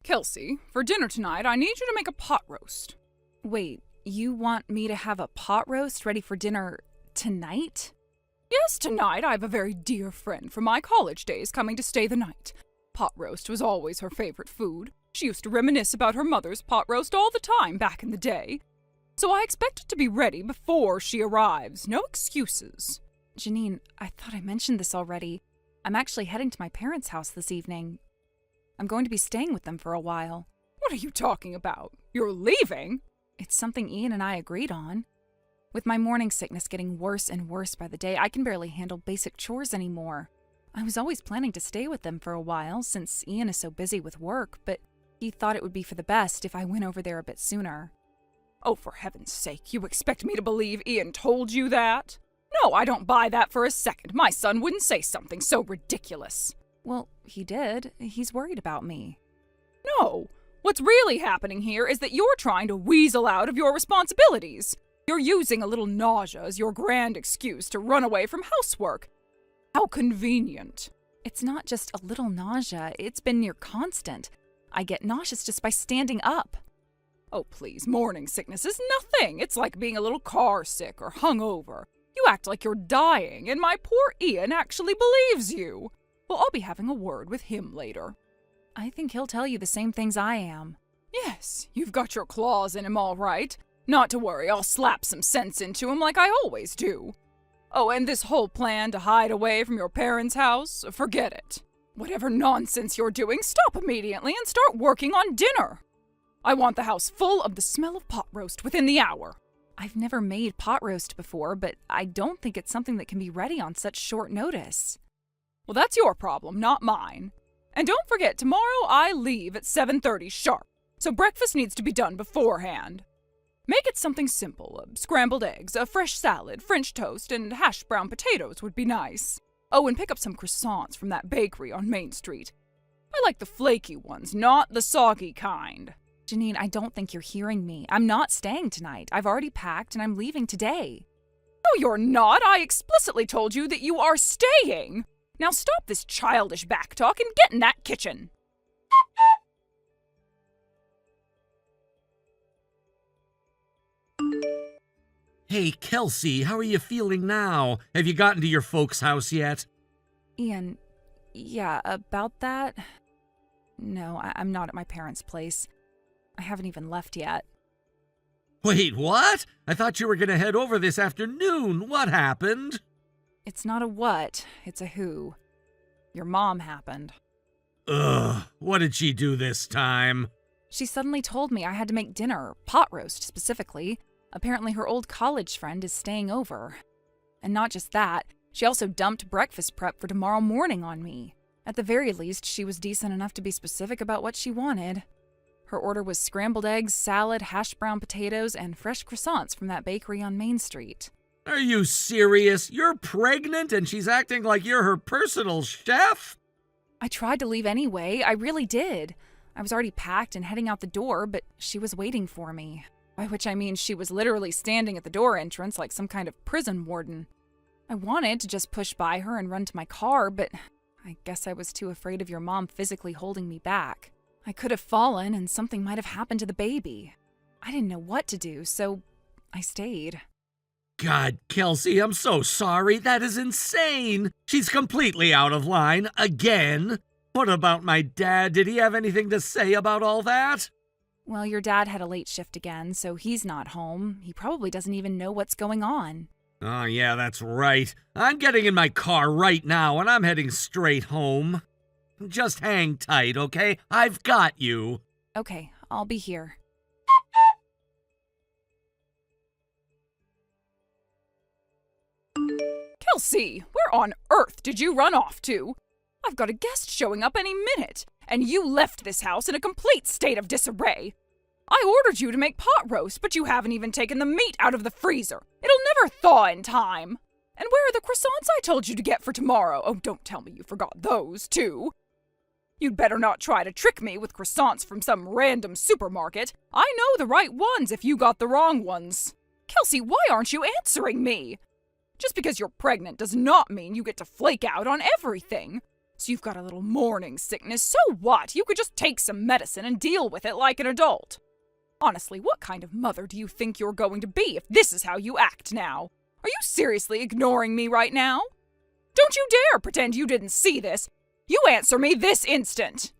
Kelsey, for dinner tonight, I need you to make a pot roast. Wait, you want me to have a pot roast ready for dinner tonight? Yes, tonight I have a very dear friend from my college days coming to stay the night. Pot roast was always her favorite food. She used to reminisce about her mother's pot roast all the time back in the day. So I expect it to be ready before she arrives. No excuses. Janine, I thought I mentioned this already. I'm actually heading to my parents' house this evening. I'm going to be staying with them for a while. What are you talking about? You're leaving? It's something Ian and I agreed on. With my morning sickness getting worse and worse by the day, I can barely handle basic chores anymore. I was always planning to stay with them for a while since Ian is so busy with work, but he thought it would be for the best if I went over there a bit sooner. Oh, for heaven's sake, you expect me to believe Ian told you that? No, I don't buy that for a second. My son wouldn't say something so ridiculous. Well, he did. He's worried about me. No, what's really happening here is that you're trying to weasel out of your responsibilities. You're using a little nausea as your grand excuse to run away from housework. How convenient. It's not just a little nausea, it's been near constant. I get nauseous just by standing up. Oh, please, morning sickness is nothing. It's like being a little car sick or hungover. You act like you're dying, and my poor Ian actually believes you. Well, I'll be having a word with him later. I think he'll tell you the same things I am. Yes, you've got your claws in him all right. Not to worry, I'll slap some sense into him like I always do. Oh, and this whole plan to hide away from your parents' house, forget it. Whatever nonsense you're doing, stop immediately and start working on dinner. I want the house full of the smell of pot roast within the hour. I've never made pot roast before, but I don't think it's something that can be ready on such short notice. Well, that's your problem, not mine. And don't forget, tomorrow I leave at 7:30 sharp, so breakfast needs to be done beforehand. Make it something simple. Scrambled eggs, a fresh salad, French toast, and hashed brown potatoes would be nice. Oh, and pick up some croissants from that bakery on Main Street. I like the flaky ones, not the soggy kind. Janine, I don't think you're hearing me. I'm not staying tonight. I've already packed and I'm leaving today. No, you're not. I explicitly told you that you are staying. Now stop this childish backtalk and get in that kitchen. Hey, Kelsey, how are you feeling now? Have you gotten to your folks' house yet? Ian, yeah, about that? No, I'm not at my parents' place. I haven't even left yet. Wait, what? I thought you were going to head over this afternoon. What happened? It's not a what, it's a who. Your mom happened. Ugh, what did she do this time? She suddenly told me I had to make dinner, pot roast specifically. Apparently her old college friend is staying over. And not just that, she also dumped breakfast prep for tomorrow morning on me. At the very least, she was decent enough to be specific about what she wanted. Her order was scrambled eggs, salad, hashed brown potatoes, and fresh croissants from that bakery on Main Street. Are you serious? You're pregnant and she's acting like you're her personal chef? I tried to leave anyway, I really did. I was already packed and heading out the door, but she was waiting for me. By which I mean she was literally standing at the door entrance like some kind of prison warden. I wanted to just push by her and run to my car, but I guess I was too afraid of your mom physically holding me back. I could have fallen and something might have happened to the baby. I didn't know what to do, so I stayed. God, Kelsey, I'm so sorry. That is insane. She's completely out of line again. What about my dad? Did he have anything to say about all that? Well, your dad had a late shift again, so he's not home. He probably doesn't even know what's going on. Oh, yeah, that's right. I'm getting in my car right now, and I'm heading straight home. Just hang tight, okay? I've got you. Okay, I'll be here. Kelsey, where on earth did you run off to? I've got a guest showing up any minute, and you left this house in a complete state of disarray. I ordered you to make pot roast, but you haven't even taken the meat out of the freezer. It'll never thaw in time. And where are the croissants I told you to get for tomorrow? Oh, don't tell me you forgot those, too. You'd better not try to trick me with croissants from some random supermarket. I know the right ones if you got the wrong ones. Kelsey, why aren't you answering me? Just because you're pregnant does not mean you get to flake out on everything. So you've got a little morning sickness. So what? You could just take some medicine and deal with it like an adult. Honestly, what kind of mother do you think you're going to be if this is how you act now? Are you seriously ignoring me right now? Don't you dare pretend you didn't see this. You answer me this instant.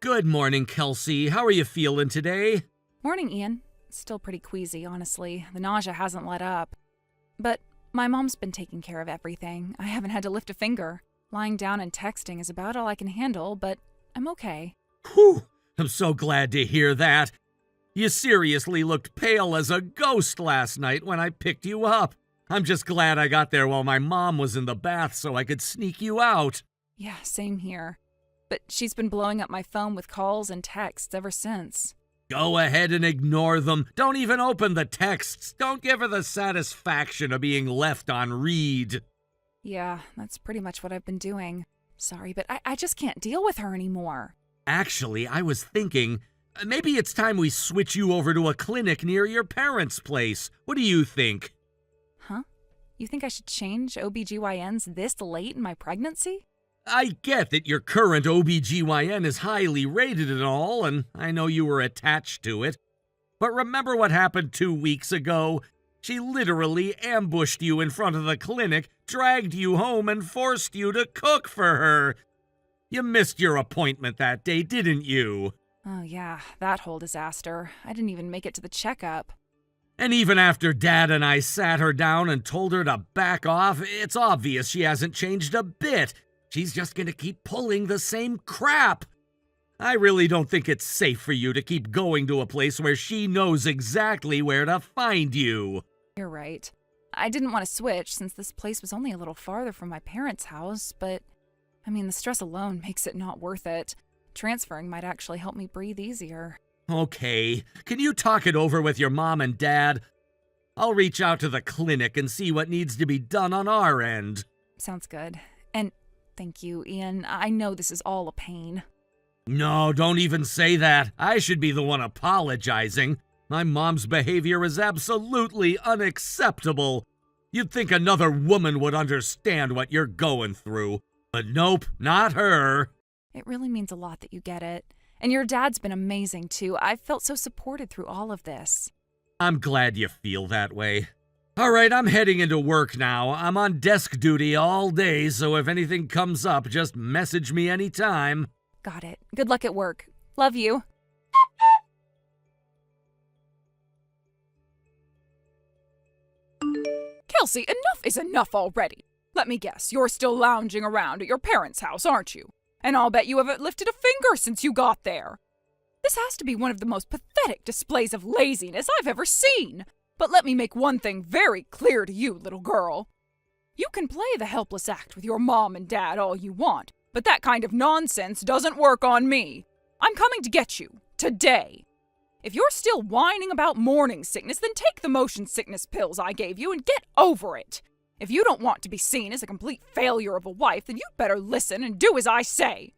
Good morning, Kelsey. How are you feeling today? Morning, Ian. Still pretty queasy, honestly. The nausea hasn't let up. But my mom's been taking care of everything. I haven't had to lift a finger. Lying down and texting is about all I can handle, but I'm okay. Whew! I'm so glad to hear that. You seriously looked pale as a ghost last night when I picked you up. I'm just glad I got there while my mom was in the bath so I could sneak you out. Yeah, same here. But she's been blowing up my phone with calls and texts ever since. Go ahead and ignore them. Don't even open the texts. Don't give her the satisfaction of being left on read. Yeah, that's pretty much what I've been doing. Sorry, but I just can't deal with her anymore. Actually, I was thinking, maybe it's time we switch you over to a clinic near your parents' place. What do you think? Huh? You think I should change OBGYNs this late in my pregnancy? I get that your current OBGYN is highly rated and all, and I know you were attached to it. But remember what happened 2 weeks ago? She literally ambushed you in front of the clinic, dragged you home, and forced you to cook for her. You missed your appointment that day, didn't you? Oh yeah, that whole disaster. I didn't even make it to the checkup. And even after Dad and I sat her down and told her to back off, it's obvious she hasn't changed a bit. She's just gonna keep pulling the same crap. I really don't think it's safe for you to keep going to a place where she knows exactly where to find you. You're right. I didn't want to switch since this place was only a little farther from my parents' house, but the stress alone makes it not worth it. Transferring might actually help me breathe easier. Okay, can you talk it over with your mom and dad? I'll reach out to the clinic and see what needs to be done on our end. Sounds good. And thank you, Ian. I know this is all a pain. No, don't even say that. I should be the one apologizing. My mom's behavior is absolutely unacceptable. You'd think another woman would understand what you're going through. But nope, not her. It really means a lot that you get it. And your dad's been amazing, too. I've felt so supported through all of this. I'm glad you feel that way. All right, I'm heading into work now. I'm on desk duty all day, so if anything comes up, just message me anytime. Got it. Good luck at work. Love you. Kelsey, enough is enough already. Let me guess, you're still lounging around at your parents' house, aren't you? And I'll bet you haven't lifted a finger since you got there. This has to be one of the most pathetic displays of laziness I've ever seen. But let me make one thing very clear to you, little girl. You can play the helpless act with your mom and dad all you want, but that kind of nonsense doesn't work on me. I'm coming to get you, today. If you're still whining about morning sickness, then take the motion sickness pills I gave you and get over it. If you don't want to be seen as a complete failure of a wife, then you'd better listen and do as I say.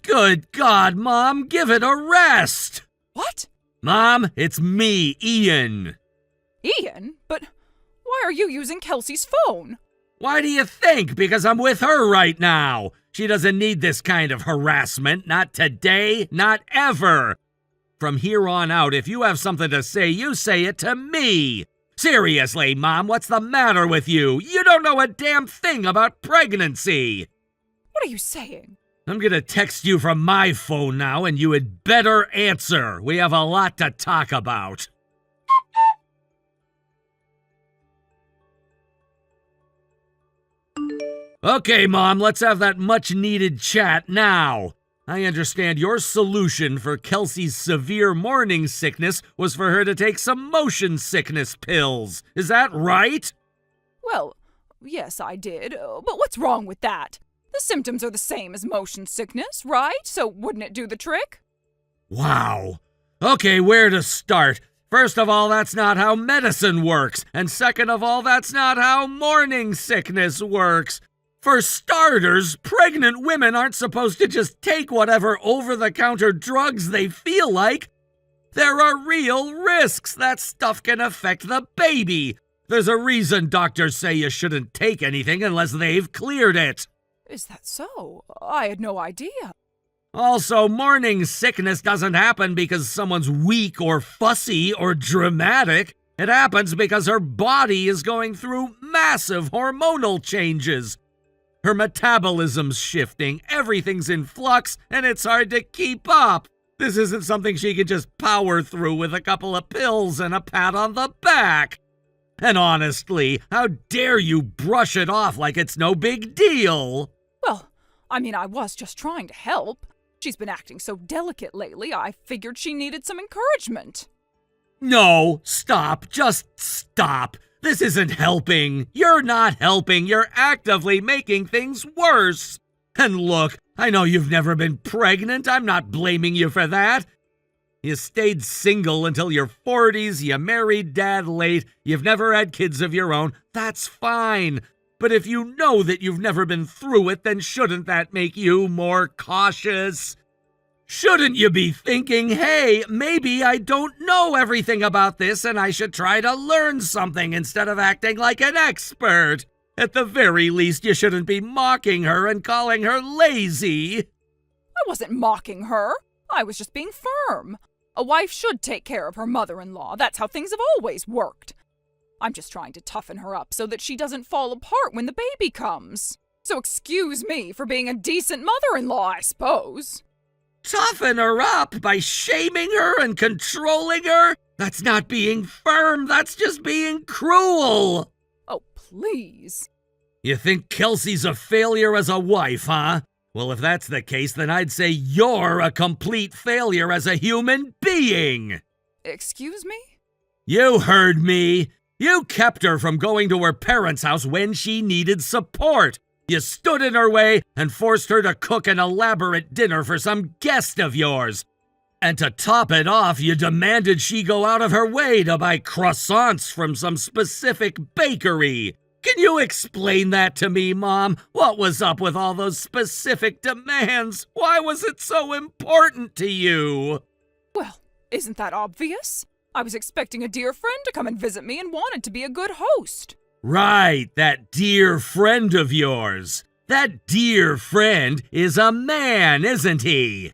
Good God, Mom, give it a rest! What? Mom, it's me, Ian. Ian? But why are you using Kelsey's phone? Why do you think? Because I'm with her right now. She doesn't need this kind of harassment. Not today, not ever. From here on out, if you have something to say, you say it to me. Seriously, Mom, what's the matter with you? You don't know a damn thing about pregnancy. What are you saying? I'm gonna text you from my phone now, and you had better answer. We have a lot to talk about. Okay, Mom, let's have that much-needed chat now. I understand your solution for Kelsey's severe morning sickness was for her to take some motion sickness pills. Is that right? Well, yes, I did. But what's wrong with that? The symptoms are the same as motion sickness, right? So wouldn't it do the trick? Wow. Okay, where to start? First of all, that's not how medicine works. And second of all, that's not how morning sickness works. For starters, pregnant women aren't supposed to just take whatever over-the-counter drugs they feel like. There are real risks. That stuff can affect the baby. There's a reason doctors say you shouldn't take anything unless they've cleared it. Is that so? I had no idea. Also, morning sickness doesn't happen because someone's weak or fussy or dramatic. It happens because her body is going through massive hormonal changes. Her metabolism's shifting, everything's in flux, and it's hard to keep up. This isn't something she can just power through with a couple of pills and a pat on the back. And honestly, how dare you brush it off like it's no big deal? Well, I was just trying to help. She's been acting so delicate lately, I figured she needed some encouragement. No, stop. Just stop. This isn't helping. You're not helping. You're actively making things worse. And look, I know you've never been pregnant. I'm not blaming you for that. You stayed single until your 40s, you married Dad late, you've never had kids of your own. That's fine. But if you know that you've never been through it, then shouldn't that make you more cautious? Shouldn't you be thinking, hey, maybe I don't know everything about this and I should try to learn something instead of acting like an expert? At the very least, you shouldn't be mocking her and calling her lazy. I wasn't mocking her. I was just being firm. A wife should take care of her mother-in-law. That's how things have always worked. I'm just trying to toughen her up so that she doesn't fall apart when the baby comes. So excuse me for being a decent mother-in-law, I suppose. Toughen her up by shaming her and controlling her? That's not being firm, that's just being cruel. Oh, please. You think Kelsey's a failure as a wife, huh? Well, if that's the case, then I'd say you're a complete failure as a human being. Excuse me? You heard me. You kept her from going to her parents' house when she needed support. You stood in her way and forced her to cook an elaborate dinner for some guest of yours. And to top it off, you demanded she go out of her way to buy croissants from some specific bakery. Can you explain that to me, Mom? What was up with all those specific demands? Why was it so important to you? Well, isn't that obvious? I was expecting a dear friend to come and visit me and wanted to be a good host. Right, that dear friend of yours. That dear friend is a man, isn't he?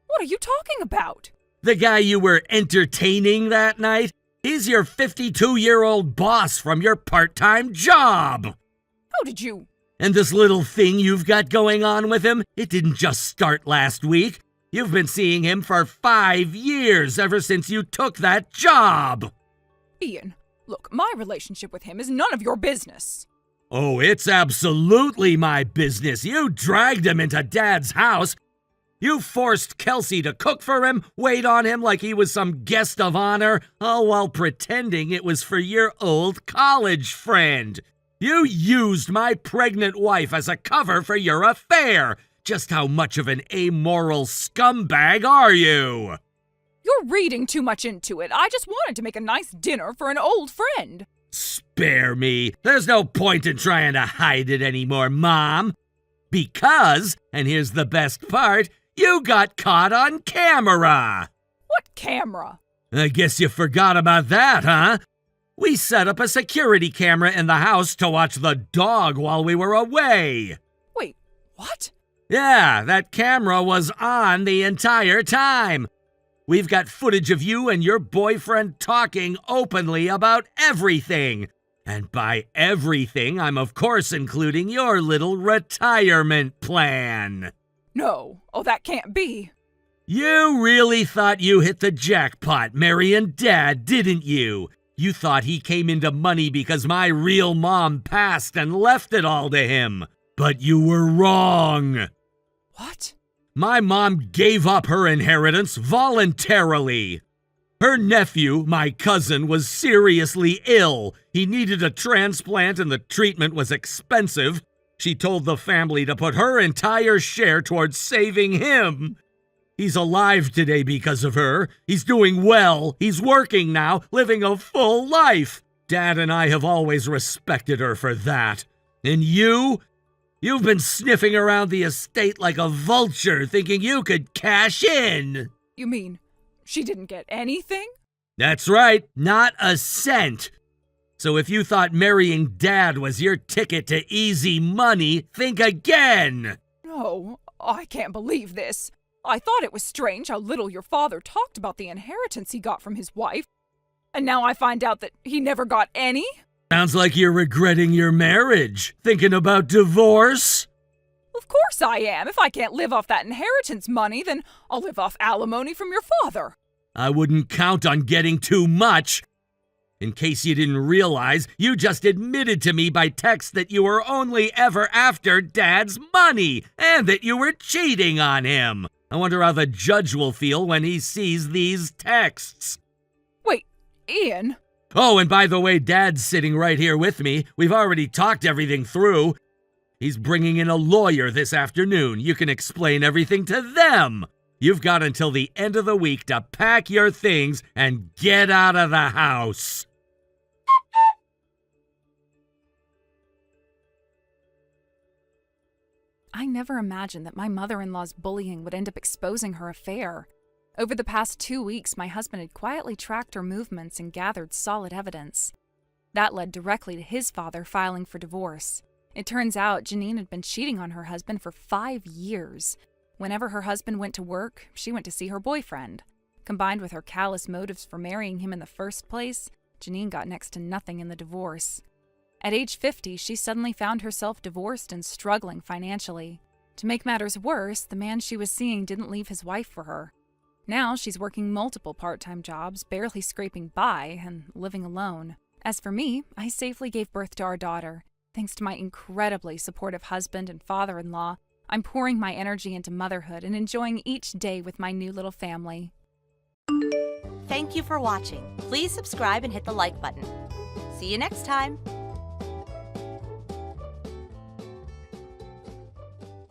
What are you talking about? The guy you were entertaining that night? He's your 52-year-old boss from your part-time job. How did you? And this little thing you've got going on with him, it didn't just start last week. You've been seeing him for 5 years, ever since you took that job. Ian, look, my relationship with him is none of your business. Oh, it's absolutely my business. You dragged him into Dad's house. You forced Kelsey to cook for him, wait on him like he was some guest of honor, all while pretending it was for your old college friend. You used my pregnant wife as a cover for your affair. Just how much of an amoral scumbag are you? You're reading too much into it. I just wanted to make a nice dinner for an old friend. Spare me. There's no point in trying to hide it anymore, Mom. Because, and here's the best part, you got caught on camera. What camera? I guess you forgot about that, huh? We set up a security camera in the house to watch the dog while we were away. Wait, what? Yeah, that camera was on the entire time. We've got footage of you and your boyfriend talking openly about everything. And by everything, I'm of course including your little retirement plan. No. Oh, that can't be. You really thought you hit the jackpot, marrying Dad, didn't you? You thought he came into money because my real mom passed and left it all to him. But you were wrong. What? My mom gave up her inheritance voluntarily. Her nephew, my cousin, was seriously ill. He needed a transplant and the treatment was expensive. She told the family to put her entire share towards saving him. He's alive today because of her. He's doing well. He's working now, living a full life. Dad and I have always respected her for that. And you've been sniffing around the estate like a vulture, thinking you could cash in. You mean she didn't get anything? That's right, not a cent. So if you thought marrying Dad was your ticket to easy money, think again! No, I can't believe this. I thought it was strange how little your father talked about the inheritance he got from his wife. And now I find out that he never got any? Sounds like you're regretting your marriage. Thinking about divorce? Of course I am. If I can't live off that inheritance money, then I'll live off alimony from your father. I wouldn't count on getting too much. In case you didn't realize, you just admitted to me by text that you were only ever after Dad's money and that you were cheating on him. I wonder how the judge will feel when he sees these texts. Wait, Ian? Oh, and by the way, Dad's sitting right here with me. We've already talked everything through. He's bringing in a lawyer this afternoon. You can explain everything to them. You've got until the end of the week to pack your things and get out of the house. I never imagined that my mother-in-law's bullying would end up exposing her affair. Over the past 2 weeks, my husband had quietly tracked her movements and gathered solid evidence. That led directly to his father filing for divorce. It turns out Janine had been cheating on her husband for 5 years. Whenever her husband went to work, she went to see her boyfriend. Combined with her callous motives for marrying him in the first place, Janine got next to nothing in the divorce. At age 50, she suddenly found herself divorced and struggling financially. To make matters worse, the man she was seeing didn't leave his wife for her. Now she's working multiple part-time jobs, barely scraping by, and living alone. As for me, I safely gave birth to our daughter. Thanks to my incredibly supportive husband and father-in-law, I'm pouring my energy into motherhood and enjoying each day with my new little family. Thank you for watching. Please subscribe and hit the like button. See you next time.